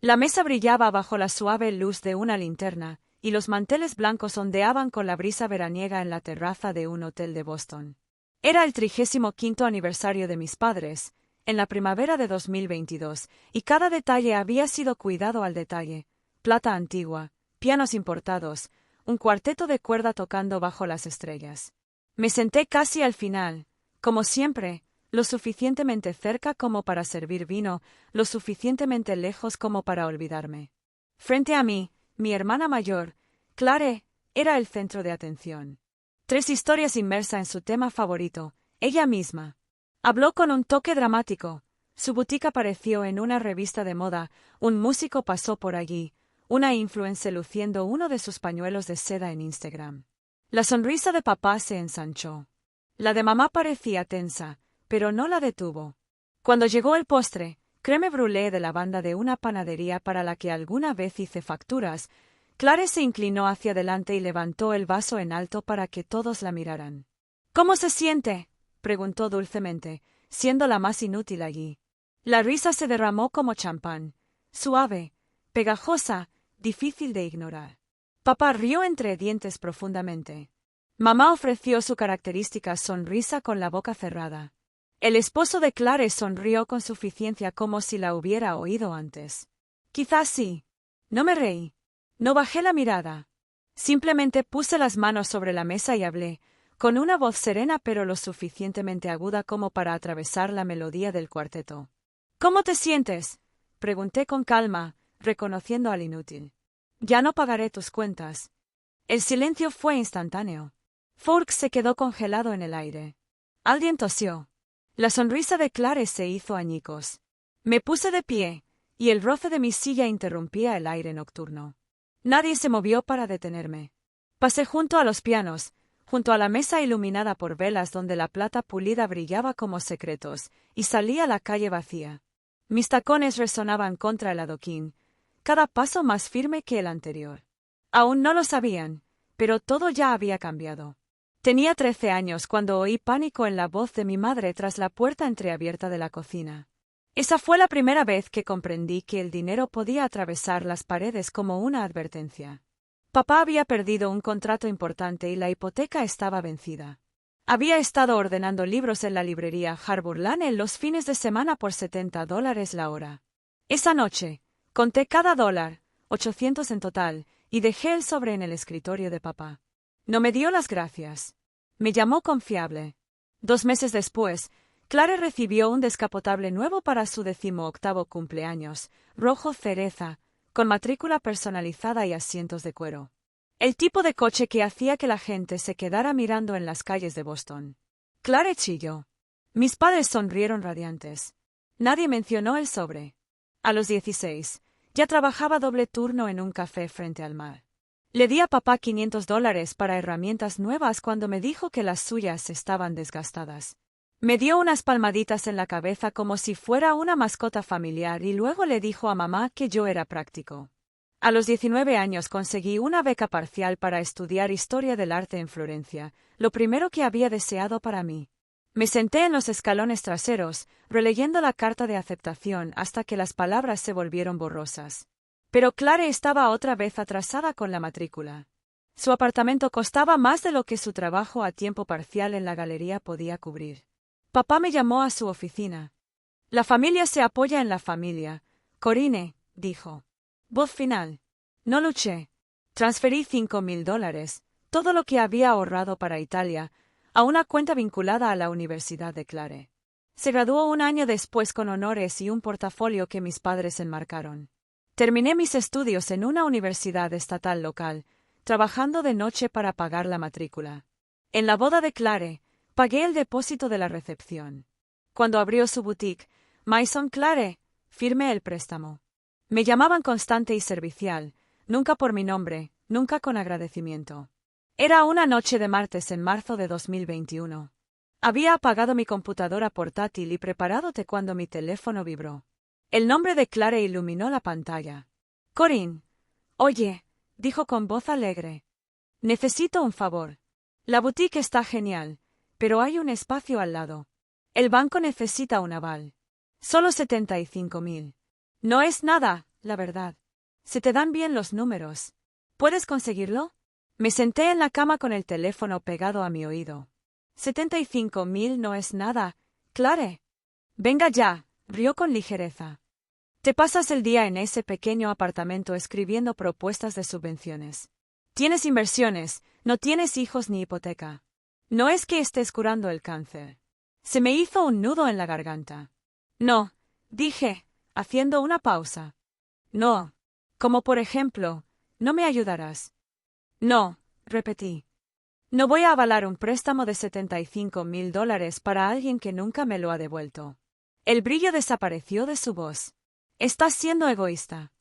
La mesa brillaba bajo la suave luz de una linterna, y los manteles blancos ondeaban con la brisa veraniega en la terraza de un hotel de Boston. Era el 35º aniversario de mis padres, en la primavera de 2022, y cada detalle había sido cuidado al detalle: plata antigua, pianos importados, un cuarteto de cuerda tocando bajo las estrellas. Me senté casi al final, como siempre, lo suficientemente cerca como para servir vino, lo suficientemente lejos como para olvidarme. Frente a mí, mi hermana mayor, Clare, era el centro de atención. 3 historias inmersa en su tema favorito, ella misma. Habló con un toque dramático. Su boutique apareció en una revista de moda, un músico pasó por allí, una influencer luciendo uno de sus pañuelos de seda en Instagram. La sonrisa de papá se ensanchó. La de mamá parecía tensa, pero no la detuvo. Cuando llegó el postre, crème brûlée de lavanda de una panadería para la que alguna vez hice facturas, Clare se inclinó hacia adelante y levantó el vaso en alto para que todos la miraran. —¿Cómo se siente? —preguntó dulcemente, siendo la más inútil allí. La risa se derramó como champán, suave, pegajosa, difícil de ignorar. Papá rió entre dientes profundamente. Mamá ofreció su característica sonrisa con la boca cerrada. El esposo de Clare sonrió con suficiencia como si la hubiera oído antes. Quizás sí. No me reí. No bajé la mirada. Simplemente puse las manos sobre la mesa y hablé, con una voz serena pero lo suficientemente aguda como para atravesar la melodía del cuarteto. —¿Cómo te sientes? —pregunté con calma, reconociendo al inútil. —Ya no pagaré tus cuentas. El silencio fue instantáneo. Fork se quedó congelado en el aire. Alguien tosió. La sonrisa de Clare se hizo añicos. Me puse de pie, y el roce de mi silla interrumpía el aire nocturno. Nadie se movió para detenerme. Pasé junto a los pianos, junto a la mesa iluminada por velas donde la plata pulida brillaba como secretos, y salí a la calle vacía. Mis tacones resonaban contra el adoquín, cada paso más firme que el anterior. Aún no lo sabían, pero todo ya había cambiado. Tenía 13 años cuando oí pánico en la voz de mi madre tras la puerta entreabierta de la cocina. Esa fue la primera vez que comprendí que el dinero podía atravesar las paredes como una advertencia. Papá había perdido un contrato importante y la hipoteca estaba vencida. Había estado ordenando libros en la librería Harbour Lane en los fines de semana por $70 la hora. Esa noche, conté cada dólar, 800 en total, y dejé el sobre en el escritorio de papá. No me dio las gracias. Me llamó confiable. 2 meses después, Clare recibió un descapotable nuevo para su 18º cumpleaños, rojo cereza, con matrícula personalizada y asientos de cuero. El tipo de coche que hacía que la gente se quedara mirando en las calles de Boston. Clare chilló. Mis padres sonrieron radiantes. Nadie mencionó el sobre. A los 16, ya trabajaba doble turno en un café frente al mar. Le di a papá $500 para herramientas nuevas cuando me dijo que las suyas estaban desgastadas. Me dio unas palmaditas en la cabeza como si fuera una mascota familiar y luego le dijo a mamá que yo era práctico. A los 19 años conseguí una beca parcial para estudiar Historia del Arte en Florencia, lo primero que había deseado para mí. Me senté en los escalones traseros, releyendo la carta de aceptación hasta que las palabras se volvieron borrosas. Pero Clare estaba otra vez atrasada con la matrícula. Su apartamento costaba más de lo que su trabajo a tiempo parcial en la galería podía cubrir. Papá me llamó a su oficina. La familia se apoya en la familia, Corinne, dijo. Voz final. No luché. Transferí $5,000, todo lo que había ahorrado para Italia, a una cuenta vinculada a la Universidad de Clare. Se graduó un año después con honores y un portafolio que mis padres enmarcaron. Terminé mis estudios en una universidad estatal local, trabajando de noche para pagar la matrícula. En la boda de Clare, pagué el depósito de la recepción. Cuando abrió su boutique, Maison Clare, firmé el préstamo. Me llamaban constante y servicial, nunca por mi nombre, nunca con agradecimiento. Era una noche de martes en marzo de 2021. Había apagado mi computadora portátil y preparado té cuando mi teléfono vibró. El nombre de Clare iluminó la pantalla. Corinne. Oye, dijo con voz alegre. Necesito un favor. La boutique está genial, pero hay un espacio al lado. El banco necesita un aval. Solo 75,000. No es nada, la verdad. Se te dan bien los números. ¿Puedes conseguirlo? Me senté en la cama con el teléfono pegado a mi oído. 75.000 no es nada, Clare. Venga ya, rió con ligereza. Te pasas el día en ese pequeño apartamento escribiendo propuestas de subvenciones. Tienes inversiones, no tienes hijos ni hipoteca. No es que estés curando el cáncer. Se me hizo un nudo en la garganta. No, dije, haciendo una pausa. No. Como por ejemplo, no me ayudarás. No, repetí. No voy a avalar un préstamo de $75.000 para alguien que nunca me lo ha devuelto. El brillo desapareció de su voz. Estás siendo egoísta.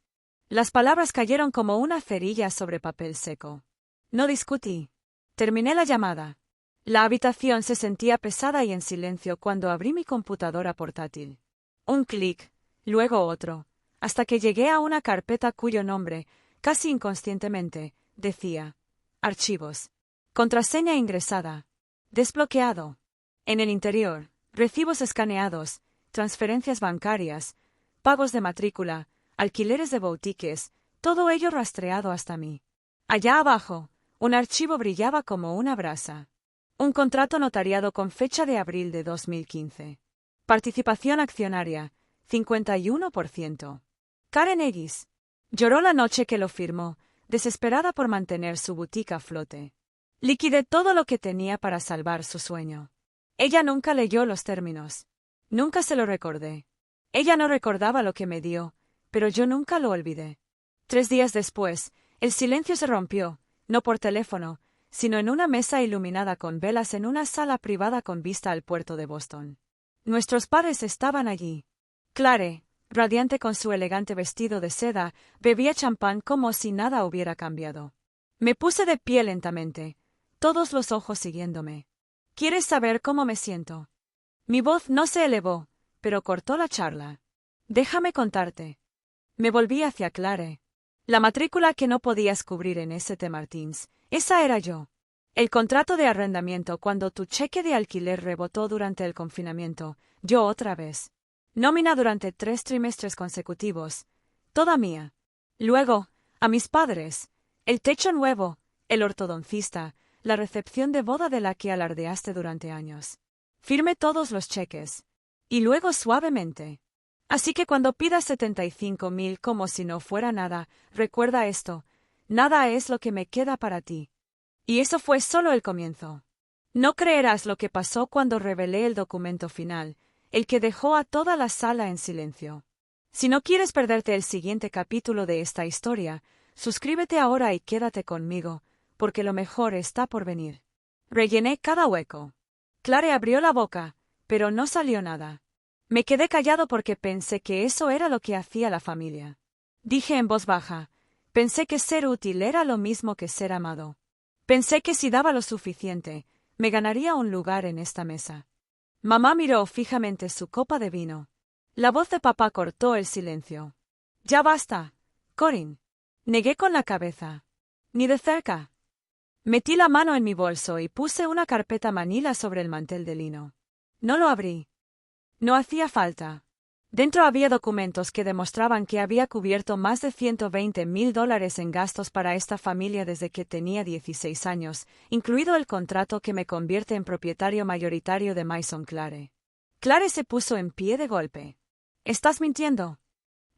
Las palabras cayeron como una cerilla sobre papel seco. No discutí. Terminé la llamada. La habitación se sentía pesada y en silencio cuando abrí mi computadora portátil. Un clic, luego otro, hasta que llegué a una carpeta cuyo nombre, casi inconscientemente, decía: Archivos. Contraseña ingresada. Desbloqueado. En el interior, recibos escaneados, transferencias bancarias, pagos de matrícula, alquileres de boutiques, todo ello rastreado hasta mí. Allá abajo, un archivo brillaba como una brasa. Un contrato notariado con fecha de abril de 2015. Participación accionaria, 51%. Karen Eggis. Lloró la noche que lo firmó, desesperada por mantener su boutique a flote. Liquidé todo lo que tenía para salvar su sueño. Ella nunca leyó los términos. Nunca se lo recordé. Ella no recordaba lo que me dio, pero yo nunca lo olvidé. 3 días después, el silencio se rompió, no por teléfono, sino en una mesa iluminada con velas en una sala privada con vista al puerto de Boston. Nuestros padres estaban allí. Clare, radiante con su elegante vestido de seda, bebía champán como si nada hubiera cambiado. Me puse de pie lentamente, todos los ojos siguiéndome. ¿Quieres saber cómo me siento? Mi voz no se elevó, pero cortó la charla. Déjame contarte. Me volví hacia Clare. La matrícula que no podías cubrir en St. Martins, esa era yo. El contrato de arrendamiento cuando tu cheque de alquiler rebotó durante el confinamiento, yo otra vez. Nómina durante 3 trimestres consecutivos, toda mía. Luego, a mis padres, el techo nuevo, el ortodoncista, la recepción de boda de la que alardeaste durante años. Firmé todos los cheques. Y luego suavemente. Así que cuando pidas 75.000 como si no fuera nada, recuerda esto: nada es lo que me queda para ti. Y eso fue solo el comienzo. No creerás lo que pasó cuando revelé el documento final, el que dejó a toda la sala en silencio. Si no quieres perderte el siguiente capítulo de esta historia, suscríbete ahora y quédate conmigo, porque lo mejor está por venir. Rellené cada hueco. Clare abrió la boca, pero no salió nada. Me quedé callado porque pensé que eso era lo que hacía la familia. Dije en voz baja, pensé que ser útil era lo mismo que ser amado. Pensé que si daba lo suficiente, me ganaría un lugar en esta mesa. Mamá miró fijamente su copa de vino. La voz de papá cortó el silencio. Ya basta, Corinne. Negué con la cabeza. Ni de cerca. Metí la mano en mi bolso y puse una carpeta manila sobre el mantel de lino. No lo abrí. No hacía falta. Dentro había documentos que demostraban que había cubierto más de $120.000 en gastos para esta familia desde que tenía 16 años, incluido el contrato que me convierte en propietario mayoritario de Maison Clare. Clare se puso en pie de golpe. ¿Estás mintiendo?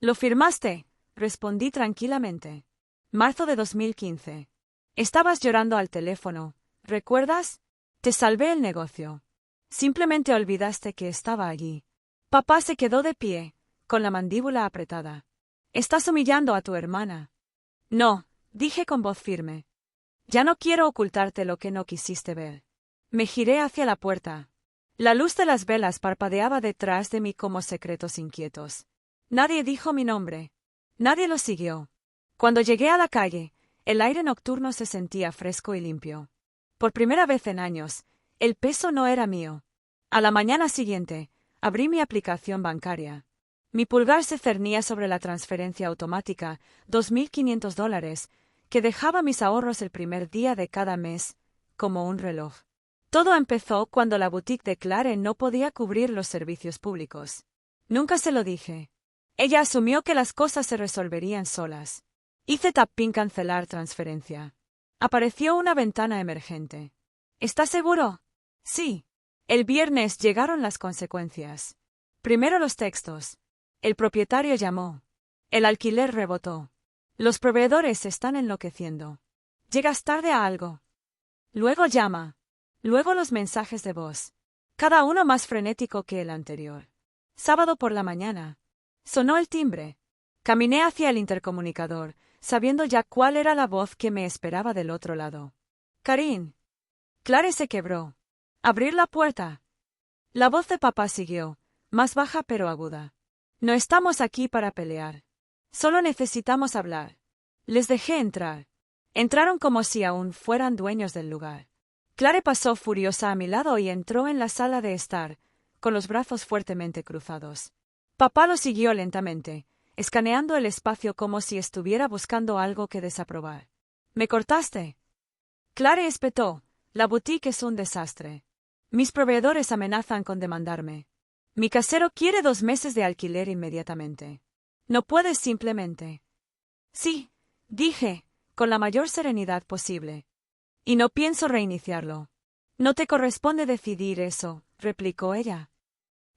Lo firmaste, respondí tranquilamente. Marzo de 2015. Estabas llorando al teléfono, ¿recuerdas? Te salvé el negocio. Simplemente olvidaste que estaba allí. Papá se quedó de pie, con la mandíbula apretada. Estás humillando a tu hermana. No, dije con voz firme. Ya no quiero ocultarte lo que no quisiste ver. Me giré hacia la puerta. La luz de las velas parpadeaba detrás de mí como secretos inquietos. Nadie dijo mi nombre. Nadie lo siguió. Cuando llegué a la calle, el aire nocturno se sentía fresco y limpio. Por primera vez en años, el peso no era mío. A la mañana siguiente, abrí mi aplicación bancaria. Mi pulgar se cernía sobre la transferencia automática, $2.500, que dejaba mis ahorros el primer día de cada mes, como un reloj. Todo empezó cuando la boutique de Clare no podía cubrir los servicios públicos. Nunca se lo dije. Ella asumió que las cosas se resolverían solas. Hice tap-in cancelar transferencia. Apareció una ventana emergente. ¿Estás seguro? Sí. El viernes llegaron las consecuencias. Primero los textos. El propietario llamó. El alquiler rebotó. Los proveedores están enloqueciendo. Llegas tarde a algo. Luego llama. Luego los mensajes de voz. Cada uno más frenético que el anterior. Sábado por la mañana. Sonó el timbre. Caminé hacia el intercomunicador, sabiendo ya cuál era la voz que me esperaba del otro lado. Karin. Clare se quebró. Abrir la puerta. La voz de papá siguió, más baja pero aguda. No estamos aquí para pelear. Solo necesitamos hablar. Les dejé entrar. Entraron como si aún fueran dueños del lugar. Clare pasó furiosa a mi lado y entró en la sala de estar, con los brazos fuertemente cruzados. Papá lo siguió lentamente, escaneando el espacio como si estuviera buscando algo que desaprobar. ¿Me cortaste? Clare espetó. La boutique es un desastre. Mis proveedores amenazan con demandarme. Mi casero quiere 2 meses de alquiler inmediatamente. ¿No puedes simplemente? Sí, dije, con la mayor serenidad posible. Y no pienso reiniciarlo. No te corresponde decidir eso, replicó ella.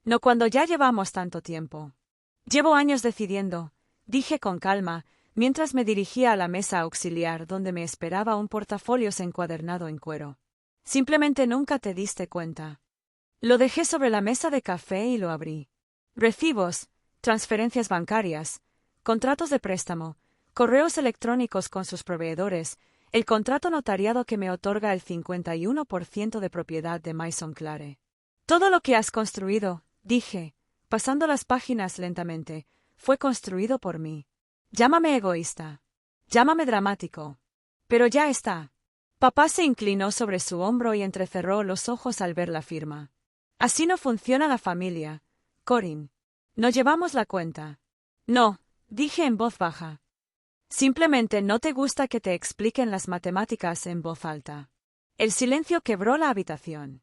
No cuando ya llevamos tanto tiempo. Llevo años decidiendo, dije con calma, mientras me dirigía a la mesa auxiliar donde me esperaba un portafolios encuadernado en cuero. Simplemente nunca te diste cuenta. Lo dejé sobre la mesa de café y lo abrí. Recibos, transferencias bancarias, contratos de préstamo, correos electrónicos con sus proveedores, el contrato notariado que me otorga el 51% de propiedad de Maison Clare. Todo lo que has construido, dije, pasando las páginas lentamente, fue construido por mí. Llámame egoísta. Llámame dramático. Pero ya está. Papá se inclinó sobre su hombro y entrecerró los ojos al ver la firma. Así no funciona la familia, Corinne. No llevamos la cuenta. No, dije en voz baja. Simplemente no te gusta que te expliquen las matemáticas en voz alta. El silencio quebró la habitación.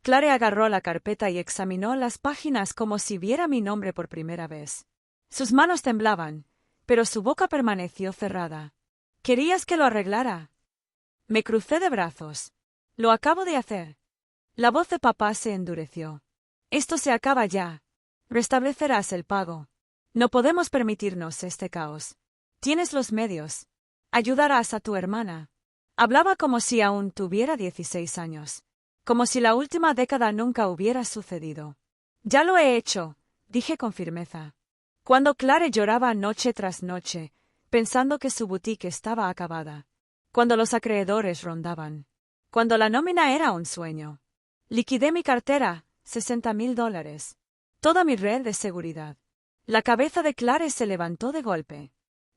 Clare agarró la carpeta y examinó las páginas como si viera mi nombre por primera vez. Sus manos temblaban, pero su boca permaneció cerrada. ¿Querías que lo arreglara? Me crucé de brazos. Lo acabo de hacer. La voz de papá se endureció. Esto se acaba ya. Restablecerás el pago. No podemos permitirnos este caos. Tienes los medios. Ayudarás a tu hermana. Hablaba como si aún tuviera 16 años. Como si la última década nunca hubiera sucedido. Ya lo he hecho, dije con firmeza. Cuando Clare lloraba noche tras noche, pensando que su boutique estaba acabada. Cuando los acreedores rondaban. Cuando la nómina era un sueño. Liquidé mi cartera, $60,000. Toda mi red de seguridad. La cabeza de Clare se levantó de golpe.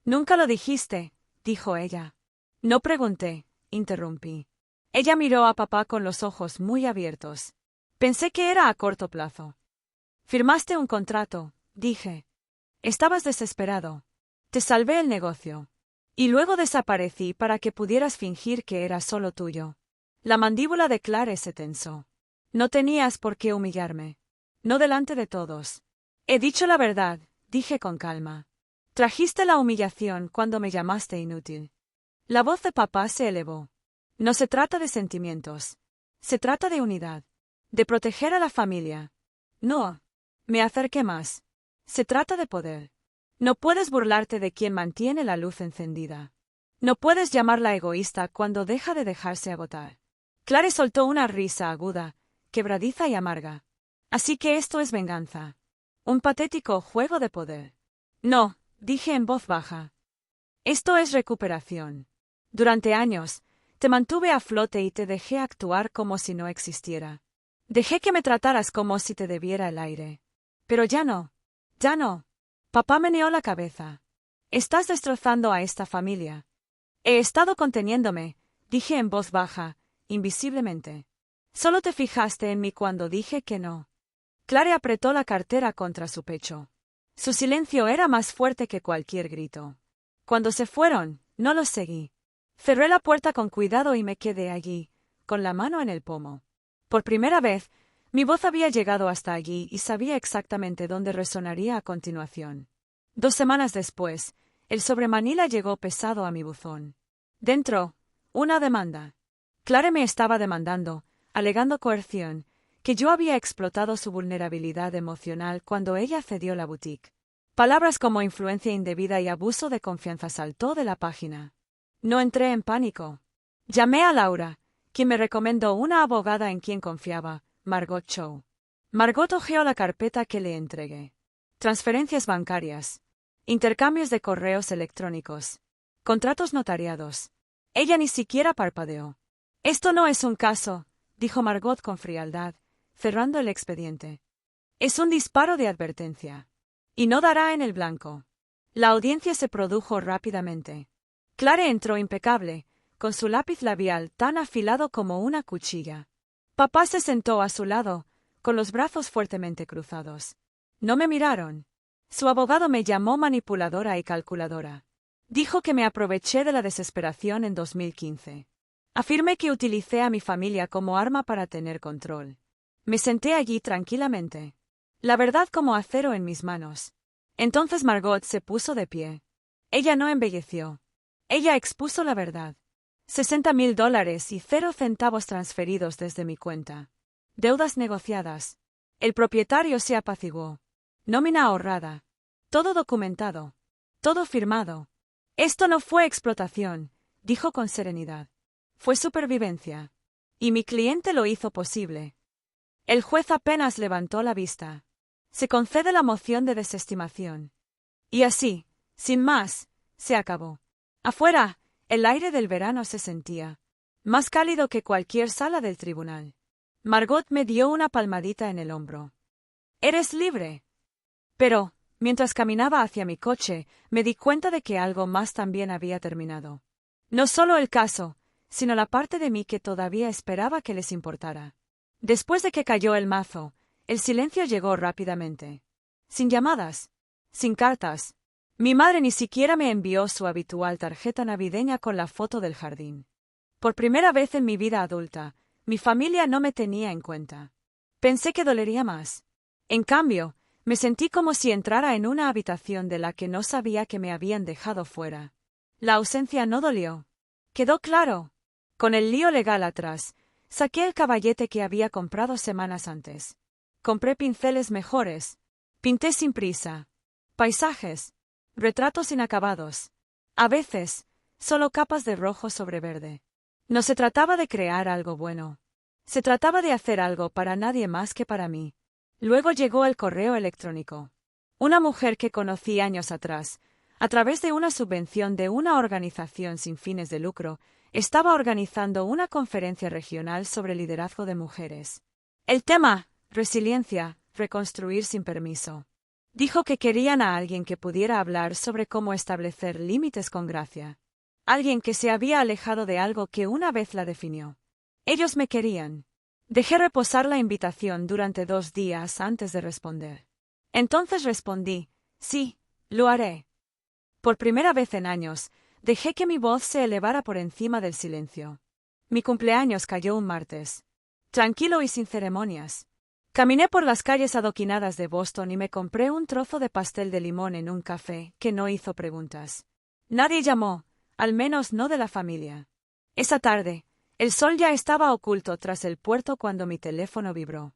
Nunca lo dijiste, dijo ella. No pregunté, interrumpí. Ella miró a papá con los ojos muy abiertos. Pensé que era a corto plazo. Firmaste un contrato, dije. Estabas desesperado. Te salvé el negocio. Y luego desaparecí para que pudieras fingir que era solo tuyo. La mandíbula de Clare se tensó. No tenías por qué humillarme. No delante de todos. He dicho la verdad, dije con calma. Trajiste la humillación cuando me llamaste inútil. La voz de papá se elevó. No se trata de sentimientos. Se trata de unidad. De proteger a la familia. No. Me acerqué más. Se trata de poder. No puedes burlarte de quien mantiene la luz encendida. No puedes llamarla egoísta cuando deja de dejarse agotar. Clare soltó una risa aguda, quebradiza y amarga. Así que esto es venganza. Un patético juego de poder. No, dije en voz baja. Esto es recuperación. Durante años, te mantuve a flote y te dejé actuar como si no existiera. Dejé que me trataras como si te debiera el aire. Pero ya no. Ya no. Papá meneó la cabeza. Estás destrozando a esta familia. He estado conteniéndome, dije en voz baja, invisiblemente. Solo te fijaste en mí cuando dije que no. Clare apretó la cartera contra su pecho. Su silencio era más fuerte que cualquier grito. Cuando se fueron, no los seguí. Cerré la puerta con cuidado y me quedé allí, con la mano en el pomo. Por primera vez, mi voz había llegado hasta allí y sabía exactamente dónde resonaría a continuación. 2 semanas después, el sobre Manila llegó pesado a mi buzón. Dentro, una demanda. Clare me estaba demandando, alegando coerción, que yo había explotado su vulnerabilidad emocional cuando ella cedió la boutique. Palabras como influencia indebida y abuso de confianza saltó de la página. No entré en pánico. Llamé a Laura, quien me recomendó una abogada en quien confiaba, Margot Chow. Margot hojeó la carpeta que le entregué. Transferencias bancarias. Intercambios de correos electrónicos. Contratos notariados. Ella ni siquiera parpadeó. Esto no es un caso, dijo Margot con frialdad, cerrando el expediente. Es un disparo de advertencia. Y no dará en el blanco. La audiencia se produjo rápidamente. Clare entró impecable, con su lápiz labial tan afilado como una cuchilla. Papá se sentó a su lado, con los brazos fuertemente cruzados. No me miraron. Su abogado me llamó manipuladora y calculadora. Dijo que me aproveché de la desesperación en 2015. Afirmé que utilicé a mi familia como arma para tener control. Me senté allí tranquilamente. La verdad como acero en mis manos. Entonces Margot se puso de pie. Ella no embelleció. Ella expuso la verdad. $60,000 y 0 centavos transferidos desde mi cuenta. Deudas negociadas. El propietario se apaciguó. Nómina ahorrada. Todo documentado. Todo firmado. Esto no fue explotación, dijo con serenidad. Fue supervivencia. Y mi cliente lo hizo posible. El juez apenas levantó la vista. Se concede la moción de desestimación. Y así, sin más, se acabó. Afuera, el aire del verano se sentía más cálido que cualquier sala del tribunal. Margot me dio una palmadita en el hombro. «Eres libre». Pero, mientras caminaba hacia mi coche, me di cuenta de que algo más también había terminado. No solo el caso, sino la parte de mí que todavía esperaba que les importara. Después de que cayó el mazo, el silencio llegó rápidamente. Sin llamadas, sin cartas. Mi madre ni siquiera me envió su habitual tarjeta navideña con la foto del jardín. Por primera vez en mi vida adulta, mi familia no me tenía en cuenta. Pensé que dolería más. En cambio, me sentí como si entrara en una habitación de la que no sabía que me habían dejado fuera. La ausencia no dolió. Quedó claro. Con el lío legal atrás, saqué el caballete que había comprado semanas antes. Compré pinceles mejores. Pinté sin prisa. Paisajes. Retratos inacabados. A veces, solo capas de rojo sobre verde. No se trataba de crear algo bueno. Se trataba de hacer algo para nadie más que para mí. Luego llegó el correo electrónico. Una mujer que conocí años atrás, a través de una subvención de una organización sin fines de lucro, estaba organizando una conferencia regional sobre liderazgo de mujeres. El tema, resiliencia, reconstruir sin permiso. Dijo que querían a alguien que pudiera hablar sobre cómo establecer límites con gracia. Alguien que se había alejado de algo que una vez la definió. Ellos me querían. Dejé reposar la invitación durante 2 días antes de responder. Entonces respondí, sí, lo haré. Por primera vez en años, dejé que mi voz se elevara por encima del silencio. Mi cumpleaños cayó un martes. Tranquilo y sin ceremonias. Caminé por las calles adoquinadas de Boston y me compré un trozo de pastel de limón en un café que no hizo preguntas. Nadie llamó, al menos no de la familia. Esa tarde, el sol ya estaba oculto tras el puerto cuando mi teléfono vibró.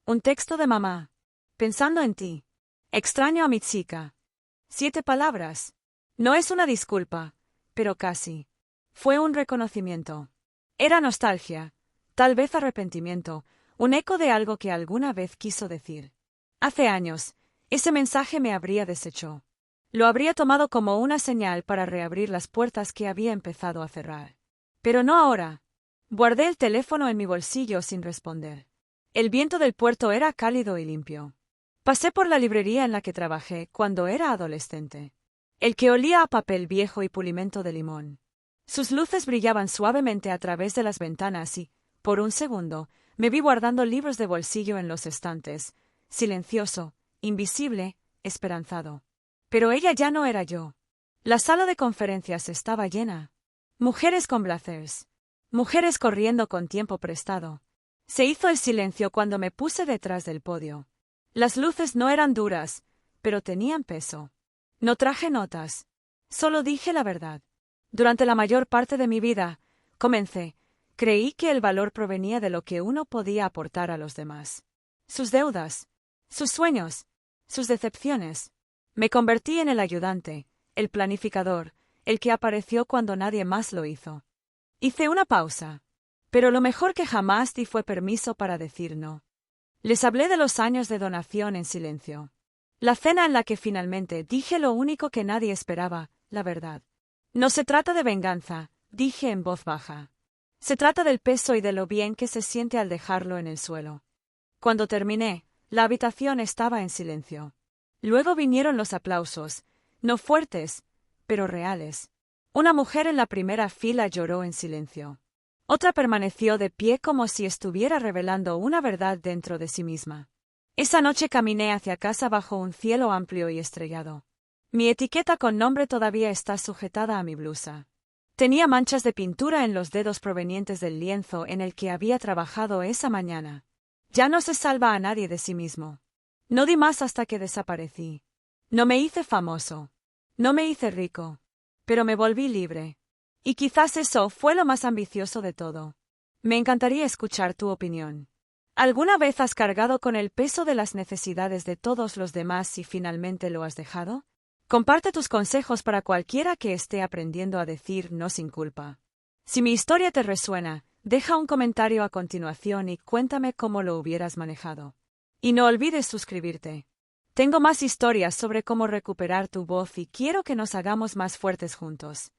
Un texto de mamá. Pensando en ti. Extraño a mi chica. 7 palabras. No es una disculpa, pero casi. Fue un reconocimiento. Era nostalgia, tal vez arrepentimiento, un eco de algo que alguna vez quiso decir. Hace años, ese mensaje me habría deshecho. Lo habría tomado como una señal para reabrir las puertas que había empezado a cerrar. Pero no ahora. Guardé el teléfono en mi bolsillo sin responder. El viento del puerto era cálido y limpio. Pasé por la librería en la que trabajé cuando era adolescente. El que olía a papel viejo y pulimento de limón. Sus luces brillaban suavemente a través de las ventanas y, por un segundo, me vi guardando libros de bolsillo en los estantes, silencioso, invisible, esperanzado. Pero ella ya no era yo. La sala de conferencias estaba llena. Mujeres con blazers. Mujeres corriendo con tiempo prestado. Se hizo el silencio cuando me puse detrás del podio. Las luces no eran duras, pero tenían peso. No traje notas. Solo dije la verdad. Durante la mayor parte de mi vida, creí que el valor provenía de lo que uno podía aportar a los demás. Sus deudas, sus sueños, sus decepciones. Me convertí en el ayudante, el planificador, el que apareció cuando nadie más lo hizo. Hice una pausa. Pero lo mejor que jamás di fue permiso para decir no. Les hablé de los años de donación en silencio. La cena en la que finalmente dije lo único que nadie esperaba, la verdad. No se trata de venganza, dije en voz baja. Se trata del peso y de lo bien que se siente al dejarlo en el suelo. Cuando terminé, la habitación estaba en silencio. Luego vinieron los aplausos, no fuertes, pero reales. Una mujer en la primera fila lloró en silencio. Otra permaneció de pie como si estuviera revelando una verdad dentro de sí misma. Esa noche caminé hacia casa bajo un cielo amplio y estrellado. Mi etiqueta con nombre todavía está sujetada a mi blusa. Tenía manchas de pintura en los dedos provenientes del lienzo en el que había trabajado esa mañana. Ya no se salva a nadie de sí mismo. No di más hasta que desaparecí. No me hice famoso. No me hice rico. Pero me volví libre. Y quizás eso fue lo más ambicioso de todo. Me encantaría escuchar tu opinión. ¿Alguna vez has cargado con el peso de las necesidades de todos los demás y finalmente lo has dejado? Comparte tus consejos para cualquiera que esté aprendiendo a decir no sin culpa. Si mi historia te resuena, deja un comentario a continuación y cuéntame cómo lo hubieras manejado. Y no olvides suscribirte. Tengo más historias sobre cómo recuperar tu voz y quiero que nos hagamos más fuertes juntos.